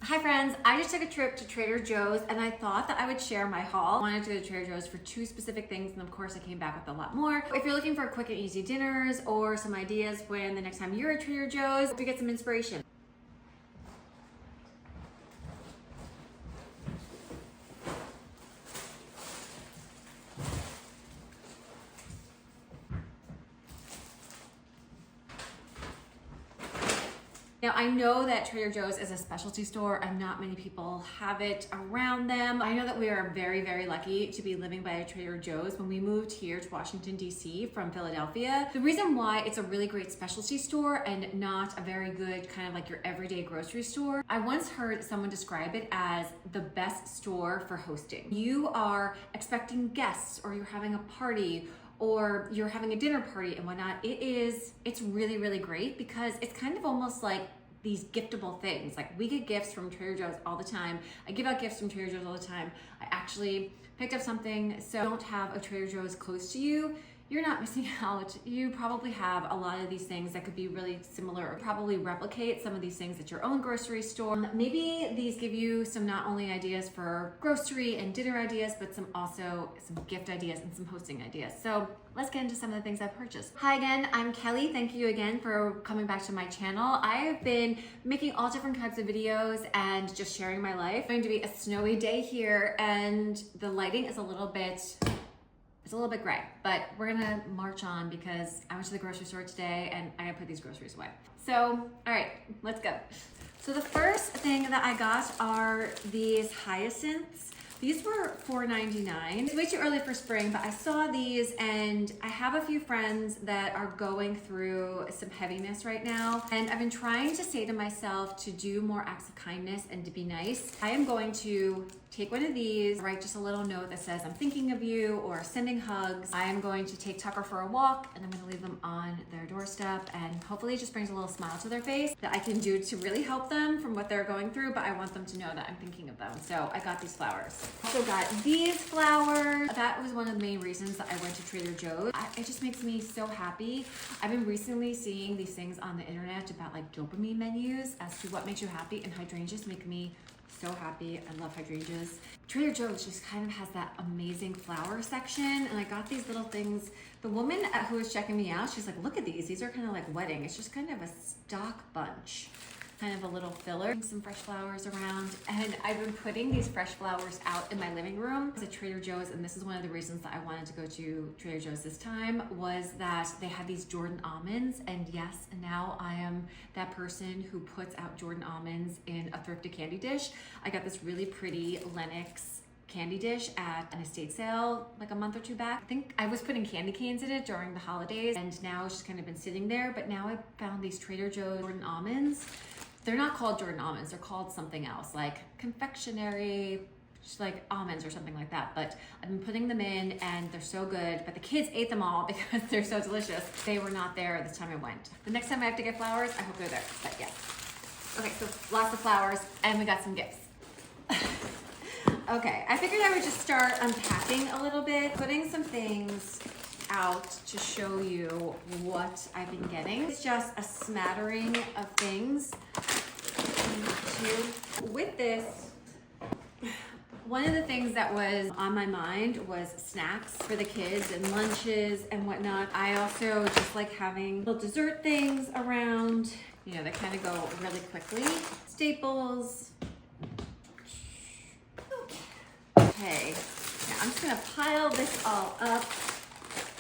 Hi friends, I just took a trip to Trader Joe's and I thought that I would share my haul. I wanted to go to Trader Joe's for two specific things and of course I came back with a lot more. If you're looking for quick and easy dinners or some ideas when the next time you're at Trader Joe's to get some inspiration. Now, I know that Trader Joe's is a specialty store and not many people have it around them. I know that we are very, very lucky to be living by a Trader Joe's. When we moved here to Washington, D.C. from Philadelphia, the reason why it's a really great specialty store and not a very good kind of like your everyday grocery store, I once heard someone describe it as the best store for hosting. You are expecting guests or you're having a party or you're having a dinner party and whatnot, it's really, really great because it's kind of almost like these giftable things. Like we get gifts from Trader Joe's all the time. I give out gifts from Trader Joe's all the time. I actually picked up something, so don't have a Trader Joe's close to you. You're not missing out. You probably have a lot of these things that could be really similar or probably replicate some of these things at your own grocery store. Maybe these give you some not only ideas for grocery and dinner ideas, but also some gift ideas and some hosting ideas. So let's get into some of the things I purchased. Hi again, I'm Kelly. Thank you again for coming back to my channel. I have been making all different types of videos and just sharing my life. It's going to be a snowy day here and the lighting is a little bit gray, but we're gonna march on because I went to the grocery store today and I gotta put these groceries away. So, all right, let's go. So the first thing that I got are these hyacinths. These were $4.99. It's way too early for spring, but I saw these and I have a few friends that are going through some heaviness right now. And I've been trying to say to myself to do more acts of kindness and to be nice. I am going to take one of these, write just a little note that says I'm thinking of you or sending hugs. I am going to take Tucker for a walk and I'm gonna leave them on their doorstep and hopefully it just brings a little smile to their face that I can do to really help them from what they're going through, but I want them to know that I'm thinking of them. So I got these flowers. Also got these flowers. That was one of the main reasons that I went to Trader Joe's. It just makes me so happy. I've been recently seeing these things on the internet about like dopamine menus as to what makes you happy, and hydrangeas make me so happy. I love hydrangeas. Trader Joe's just kind of has that amazing flower section, and I got these little things. The woman who was checking me out, she's like, look at these. These are kind of like wedding. It's just kind of a stock bunch, kind of a little filler. Some fresh flowers around, and I've been putting these fresh flowers out in my living room. It's at Trader Joe's, and this is one of the reasons that I wanted to go to Trader Joe's this time, was that they had these Jordan almonds, and yes, now I am that person who puts out Jordan almonds in a thrifted candy dish. I got this really pretty Lenox candy dish at an estate sale like a month or two back. I think I was putting candy canes in it during the holidays, and now it's just kind of been sitting there, but now I found these Trader Joe's Jordan almonds. They're not called Jordan almonds, they're called something else, like confectionery, just like almonds or something like that. But I've been putting them in and they're so good, but the kids ate them all because they're so delicious. They were not there this time I went. The next time I have to get flowers, I hope they're there, but yeah. Okay, so lots of flowers and we got some gifts. Okay, I figured I would just start unpacking a little bit, putting some things out to show you what I've been getting. It's just a smattering of things. With this, one of the things that was on my mind was snacks for the kids and lunches and whatnot. I also just like having little dessert things around, you know, that kind of go really quickly. Staples. Okay, now I'm just gonna pile this all up.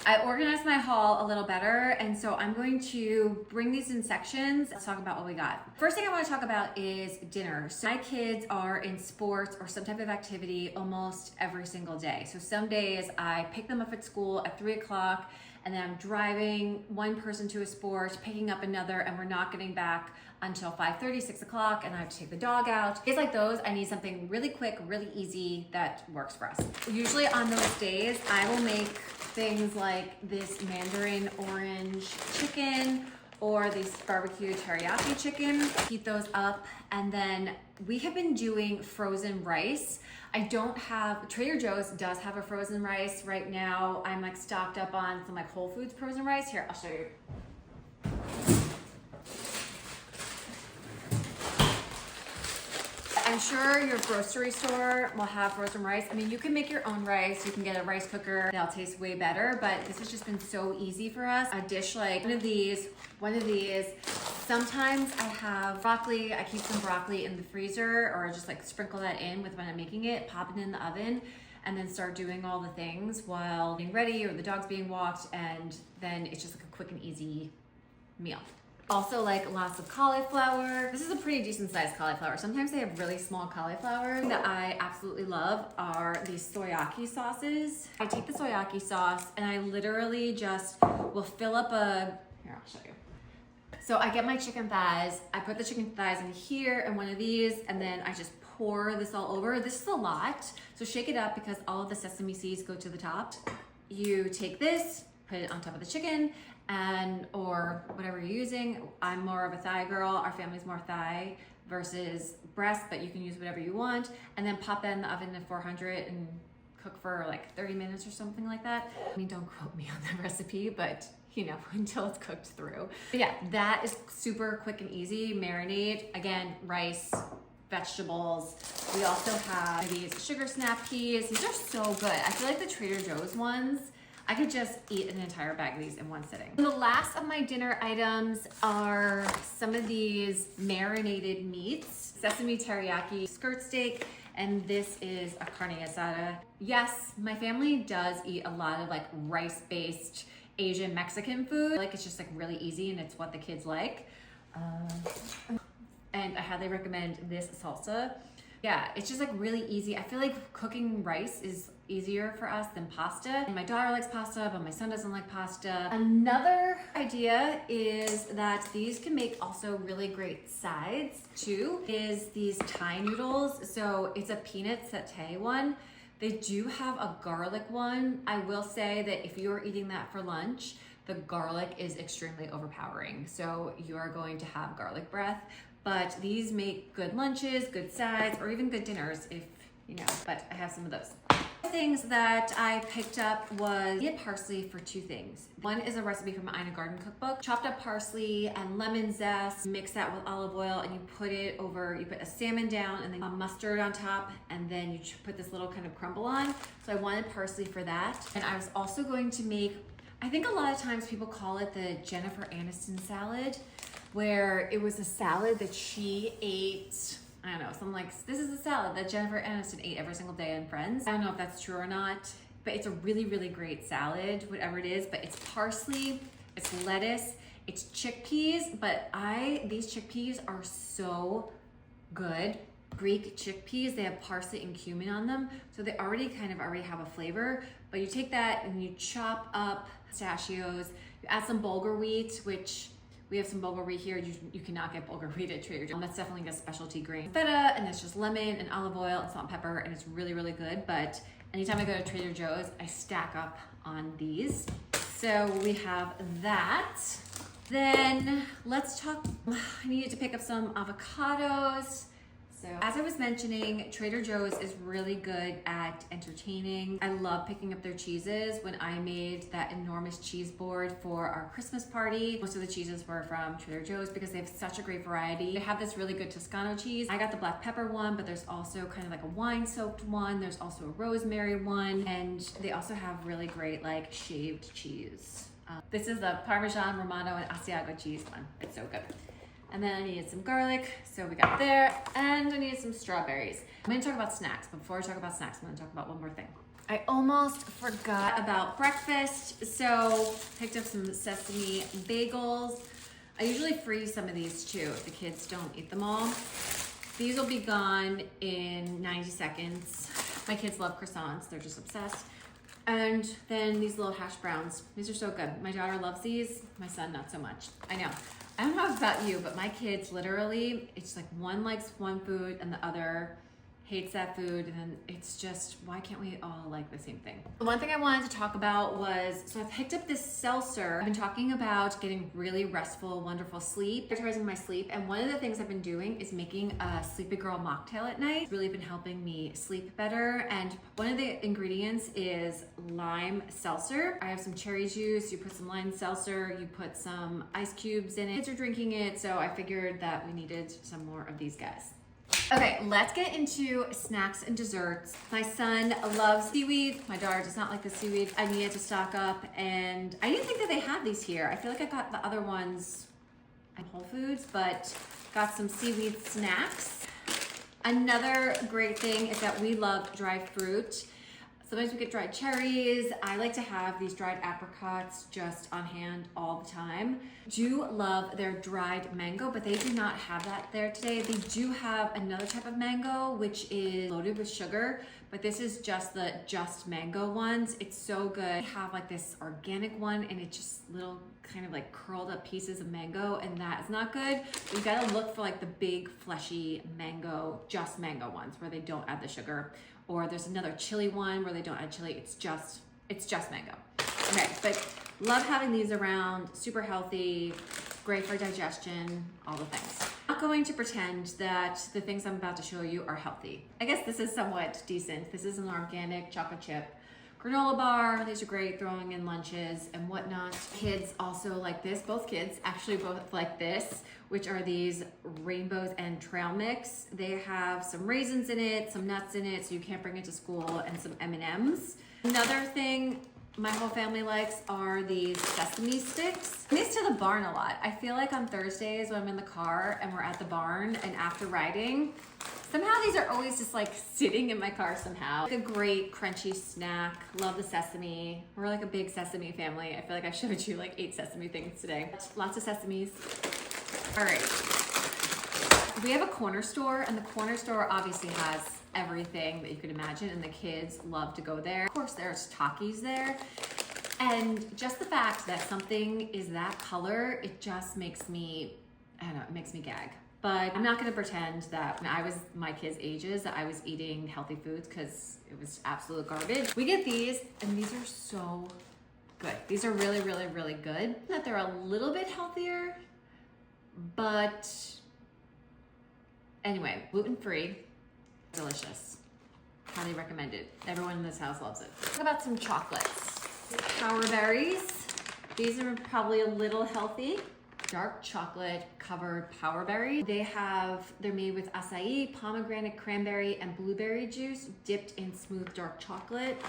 I organized my haul a little better, and so I'm going to bring these in sections. Let's talk about what we got. First thing I want to talk about is dinner. So my kids are in sports or some type of activity almost every single day. So some days I pick them up at school at 3 o'clock, and then I'm driving one person to a sport, picking up another, and we're not getting back until 5:30, 6 o'clock, and I have to take the dog out. Days like those, I need something really quick, really easy that works for us. Usually on those days, I will make things like this mandarin orange chicken or these barbecue teriyaki chicken, heat those up, and then we have been doing frozen rice. I don't have, Trader Joe's does have a frozen rice right now. I'm like stocked up on some like Whole Foods frozen rice. Here, I'll show you. I'm sure your grocery store will have frozen rice. I mean, you can make your own rice. You can get a rice cooker. They'll taste way better, but this has just been so easy for us. A dish like one of these. Sometimes I have broccoli. I keep some broccoli in the freezer or just like sprinkle that in with when I'm making it, pop it in the oven, and then start doing all the things while being ready or the dog's being walked, and then it's just like a quick and easy meal. Also like lots of cauliflower. This is a pretty decent sized cauliflower. Sometimes they have really small cauliflower. That I absolutely love are these soyaki sauces. I take the soyaki sauce and I literally just will fill up here, I'll show you. So I get my chicken thighs, I put the chicken thighs in here and one of these, and then I just pour this all over. This is a lot, so shake it up because all of the sesame seeds go to the top. You take this, put it on top of the chicken, or whatever you're using. I'm more of a thigh girl. Our family's more thigh versus breast, but you can use whatever you want. And then pop that in the oven at 400 and cook for like 30 minutes or something like that. I mean, don't quote me on the recipe, but you know, until it's cooked through. But yeah, that is super quick and easy. Marinade, again, rice, vegetables. We also have these sugar snap peas. These are so good. I feel like the Trader Joe's ones, I could just eat an entire bag of these in one sitting. And the last of my dinner items are some of these marinated meats. Sesame teriyaki skirt steak, and this is a carne asada. Yes, my family does eat a lot of like rice-based Asian Mexican food. Like it's just like really easy and it's what the kids like. And I highly recommend this salsa. Yeah, it's just like really easy. I feel like cooking rice is easier for us than pasta. And my daughter likes pasta, but my son doesn't like pasta. Another idea is that these can make also really great sides too, is these Thai noodles. So it's a peanut satay one. They do have a garlic one. I will say that if you're eating that for lunch, the garlic is extremely overpowering. So you are going to have garlic breath. But these make good lunches, good sides, or even good dinners if, you know, but I have some of those. Things that I picked up was parsley for two things. One is a recipe from my Ina Garden cookbook. Chopped up parsley and lemon zest, mix that with olive oil, and you put a salmon down and then mustard on top, and then you put this little kind of crumble on. So I wanted parsley for that. And I was also going to make, I think a lot of times people call it the Jennifer Aniston salad, where it was a salad that she ate, I don't know, something like, this is a salad that Jennifer Aniston ate every single day on Friends. I don't know if that's true or not, but it's a really, really great salad, whatever it is, but it's parsley, it's lettuce, it's chickpeas, but these chickpeas are so good. Greek chickpeas, they have parsley and cumin on them, so they already have a flavor, but you take that and you chop up pistachios, you add some bulgur wheat, which we have some bulgur wheat here. You cannot get bulgur wheat at Trader Joe's. That's definitely a specialty grain. Feta, and it's just lemon and olive oil and salt and pepper, and it's really, really good. But anytime I go to Trader Joe's, I stack up on these. So we have that. Then let's talk, I needed to pick up some avocados. So as I was mentioning, Trader Joe's is really good at entertaining. I love picking up their cheeses. When I made that enormous cheese board for our Christmas party, most of the cheeses were from Trader Joe's because they have such a great variety. They have this really good Toscano cheese. I got the black pepper one, but there's also kind of like a wine soaked one. There's also a rosemary one, and they also have really great like shaved cheese. This is the Parmesan, Romano, and Asiago cheese one. It's so good. And then I needed some garlic, so we got there, and I needed some strawberries. I'm gonna talk about snacks, but before I talk about snacks, I'm gonna talk about one more thing. I almost forgot about breakfast, so picked up some sesame bagels. I usually freeze some of these too if the kids don't eat them all. These will be gone in 90 seconds. My kids love croissants, they're just obsessed. And then these little hash browns. These are so good. My daughter loves these, my son not so much. I know. I don't know about you, but my kids literally, it's like one likes one food and the other hates that food, and then it's just, why can't we all like the same thing? The one thing I wanted to talk about was, so I picked up this seltzer. I've been talking about getting really restful, wonderful sleep, prioritizing my sleep, and one of the things I've been doing is making a Sleepy Girl mocktail at night. It's really been helping me sleep better, and one of the ingredients is lime seltzer. I have some cherry juice, you put some lime seltzer, you put some ice cubes in it. Kids are drinking it, so I figured that we needed some more of these guys. Okay, let's get into snacks and desserts. My son loves seaweed. My daughter does not like the seaweed. I needed to stock up, and I didn't think that they had these here. I feel like I got the other ones at Whole Foods, but got some seaweed snacks. Another great thing is that we love dried fruit. Sometimes we get dried cherries. I like to have these dried apricots just on hand all the time. Do love their dried mango, but they do not have that there today. They do have another type of mango, which is loaded with sugar, but this is just the just mango ones. It's so good. They have like this organic one, and it's just little kind of like curled up pieces of mango, and that is not good. You gotta look for like the big fleshy mango, just mango ones where they don't add the sugar. Or there's another chili one where they don't add chili. It's just mango. Okay, but love having these around. Super healthy, great for digestion, all the things. I'm not going to pretend that the things I'm about to show you are healthy. I guess this is somewhat decent. This is an organic chocolate chip granola bar. These are great throwing in lunches and whatnot. Kids also like this. Both kids actually both like this, which are these rainbows and trail mix. They have some raisins in it, some nuts in it, so you can't bring it to school, and some M&Ms. Another thing my whole family likes are these sesame sticks. I these to the barn a lot. I feel like on Thursdays when I'm in the car and we're at the barn and after riding, somehow these are always just like sitting in my car somehow. Like a great crunchy snack. Love the sesame. We're like a big sesame family. I feel like I showed you like 8 sesame things today. Lots of sesames. All right. We have a corner store, and the corner store obviously has everything that you could imagine, and the kids love to go there. Of course, there's Takis there. And just the fact that something is that color, it just makes me, I don't know, it makes me gag. But I'm not gonna pretend that when I was my kids' ages that I was eating healthy foods, because it was absolute garbage. We get these, and these are so good. These are really, really, really good. That they're a little bit healthier, but anyway, gluten-free, delicious. Highly recommended. Everyone in this house loves it. What about some chocolates? Power berries. These are probably a little healthy. Dark chocolate covered power berry. They're made with acai, pomegranate, cranberry, and blueberry juice dipped in smooth dark chocolate.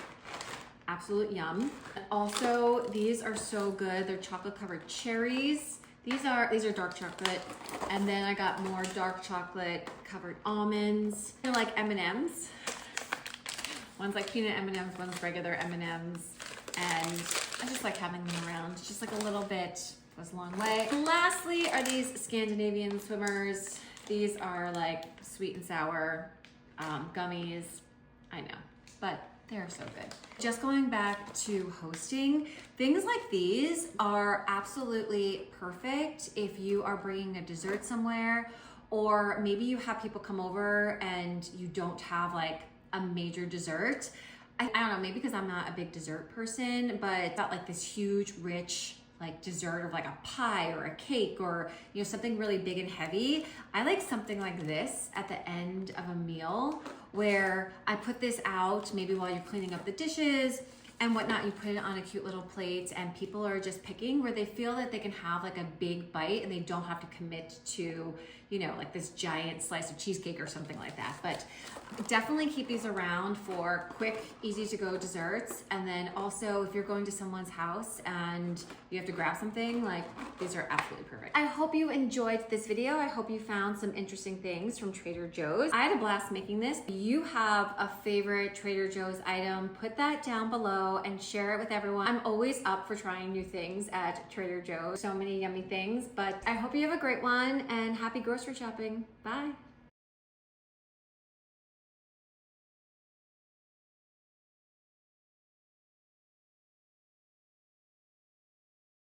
Absolute yum. Also, these are so good. They're chocolate covered cherries. These are dark chocolate, and then I got more dark chocolate covered almonds. They're like M&Ms. One's like peanut M&Ms, one's regular M&Ms, and I just like having them around. Just like a little bit goes a long way. And lastly are these Scandinavian swimmers. These are like sweet and sour gummies. I know, but they're so good. Just going back to hosting, things like these are absolutely perfect if you are bringing a dessert somewhere, or maybe you have people come over and you don't have like a major dessert. I don't know, maybe because I'm not a big dessert person, but it's got like this huge, rich like dessert of like a pie or a cake, or you know, something really big and heavy. I like something like this at the end of a meal, where I put this out maybe while you're cleaning up the dishes and whatnot. You put it on a cute little plate, and people are just picking, where they feel that they can have like a big bite and they don't have to commit to, you know, like this giant slice of cheesecake or something like that. But definitely keep these around for quick, easy to go desserts. And then also if you're going to someone's house and you have to grab something, like these are absolutely perfect. I hope you enjoyed this video. I hope you found some interesting things from Trader Joe's. I had a blast making this. If you have a favorite Trader Joe's item, put that down below and share it with everyone. I'm always up for trying new things at Trader Joe's. So many yummy things, but I hope you have a great one, and happy grocery shopping. Bye.